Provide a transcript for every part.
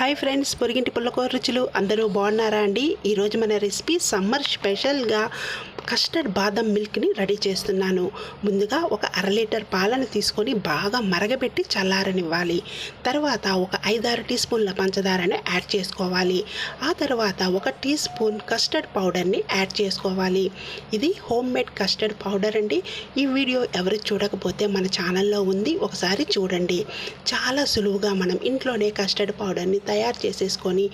Hi friends, పొరిగింటి పుల్లకూర రుచులు అందరూ బాగున్నారా అండి? ఈరోజు మన రెసిపీ సమ్మర్ స్పెషల్గా కస్టర్డ్ బాదం మిల్క్ని రెడీ చేస్తున్నాను. ముందుగా ఒక 1/2 లీటర్ పాలను తీసుకొని బాగా మరగబెట్టి చల్లారనివ్వాలి. తర్వాత ఒక 5-6 టీ స్పూన్ల పంచదారని యాడ్ చేసుకోవాలి. ఆ తర్వాత 1 టీ స్పూన్ కస్టర్డ్ పౌడర్ని యాడ్ చేసుకోవాలి. ఇది హోమ్ మేడ్ కస్టర్డ్ పౌడర్ అండి. ఈ వీడియో ఎవరు చూడకపోతే మన ఛానల్లో ఉంది, ఒకసారి చూడండి. చాలా సులువుగా మనం ఇంట్లోనే కస్టర్డ్ పౌడర్ని తయారు చేసేసుకొని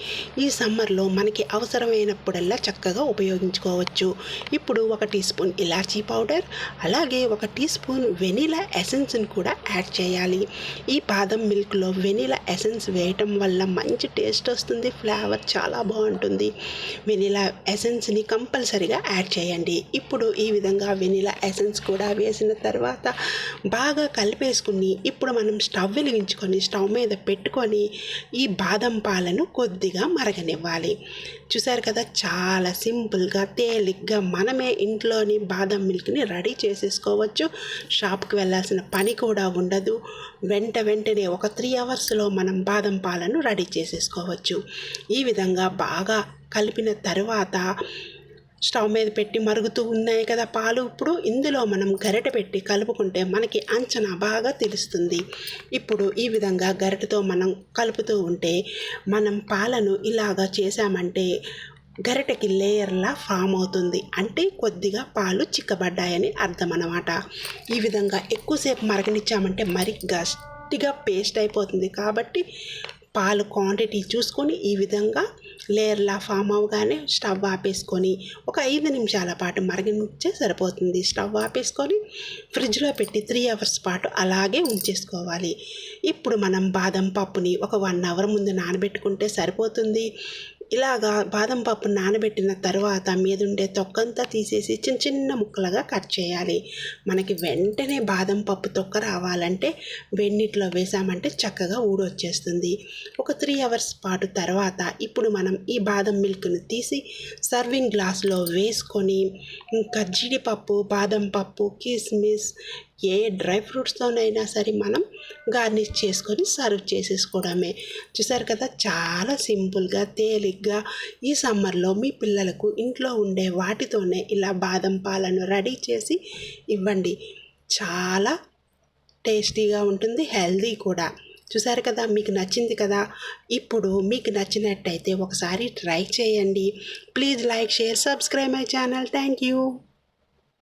ఈ సమ్మర్లో మనకి అవసరమైనప్పుడల్లా చక్కగా ఉపయోగించుకోవచ్చు. ఇప్పుడు 1 టీ స్పూన్ ఇలాచీ పౌడర్, అలాగే 1 టీ స్పూన్ వెనిలా ఎసెన్స్ని కూడా యాడ్ చేయాలి. ఈ బాదం మిల్క్లో వెనిలా ఎసెన్స్ వేయటం వల్ల మంచి టేస్ట్ వస్తుంది, ఫ్లేవర్ చాలా బాగుంటుంది. వెనిలా ఎసెన్స్ని కంపల్సరిగా యాడ్ చేయండి. ఇప్పుడు ఈ విధంగా వెనిలా ఎసెన్స్ కూడా వేసిన తర్వాత బాగా కలిపేసుకుని ఇప్పుడు మనం స్టవ్ వెలిగించుకొని స్టవ్ మీద పెట్టుకొని ఈ బాదం పాలను కొద్దిగా మరగనివ్వాలి. చూసారు కదా, చాలా సింపుల్గా తేలిగ్గా మనమే ఇంట్లోని బాదం మిల్క్ని రెడీ చేసేసుకోవచ్చు. షాప్కి వెళ్ళాల్సిన పని కూడా ఉండదు. వెంటనే ఒక 3 అవర్స్లో మనం బాదం పాలను రెడీ చేసేసుకోవచ్చు. ఈ విధంగా బాగా కలిపిన తర్వాత స్టవ్ మీద పెట్టి మరుగుతూ ఉన్నాయి కదా పాలు, ఇప్పుడు ఇందులో మనం గరిటె పెట్టి కలుపుకుంటే మనకి అంచనా బాగా తెలుస్తుంది. ఇప్పుడు ఈ విధంగా గరిటెతో మనం కలుపుతూ ఉంటే మనం పాలను ఇలాగా చేసామంటే గరిటెకి లేయర్లా ఫామ్ అవుతుంది, అంటే కొద్దిగా పాలు చిక్కబడ్డాయని అర్థం అన్నమాట. ఈ విధంగా ఎక్కువసేపు మరగనిచ్చామంటే మరి గట్టిగా పేస్ట్ అయిపోతుంది. కాబట్టి పాలు క్వాంటిటీ చూసుకొని ఈ విధంగా లేయర్లా ఫామ్ అవగానే స్టవ్ ఆపేసుకొని ఒక 5 నిమిషాల పాటు మరగనిచ్చే సరిపోతుంది. స్టవ్ ఆపేసుకొని ఫ్రిడ్జ్లో పెట్టి 3 అవర్స్ పాటు అలాగే ఉంచేసుకోవాలి. ఇప్పుడు మనం బాదం పప్పుని ఒక 1 అవర్ ముందు నానబెట్టుకుంటే సరిపోతుంది. ఇలాగా బాదం పప్పు నానబెట్టిన తర్వాత మీదుండే తొక్కంతా తీసేసి చిన్న చిన్న ముక్కలుగా కట్ చేయాలి. మనకి వెంటనే బాదం పప్పు తొక్క రావాలంటే వెన్నీటిలో వేసామంటే చక్కగా ఊడొచ్చేస్తుంది. ఒక 3 అవర్స్ పాటు తర్వాత ఇప్పుడు మనం ఈ బాదం మిల్క్ని తీసి సర్వింగ్ గ్లాస్లో వేసుకొని ఇంకా జీడిపప్పు, బాదం పప్పు, కిస్మిస్, ఏ డ్రై ఫ్రూట్స్తోనైనా సరే మనం గార్నిష్ చేసుకొని సర్వ్ చేసేసుకోవడమే. చూసారు కదా, చాలా సింపుల్గా తేలిగ్గా ఈ సమ్మర్లో మీ పిల్లలకు ఇంట్లో ఉండే వాటితోనే ఇలా బాదం పాలను రెడీ చేసి ఇవ్వండి. చాలా టేస్టీగా ఉంటుంది, హెల్దీ కూడా. చూసారు కదా, మీకు నచ్చింది కదా. ఇప్పుడు మీకు నచ్చినట్టయితే ఒకసారి ట్రై చేయండి. Please like, share, subscribe my channel. Thank you.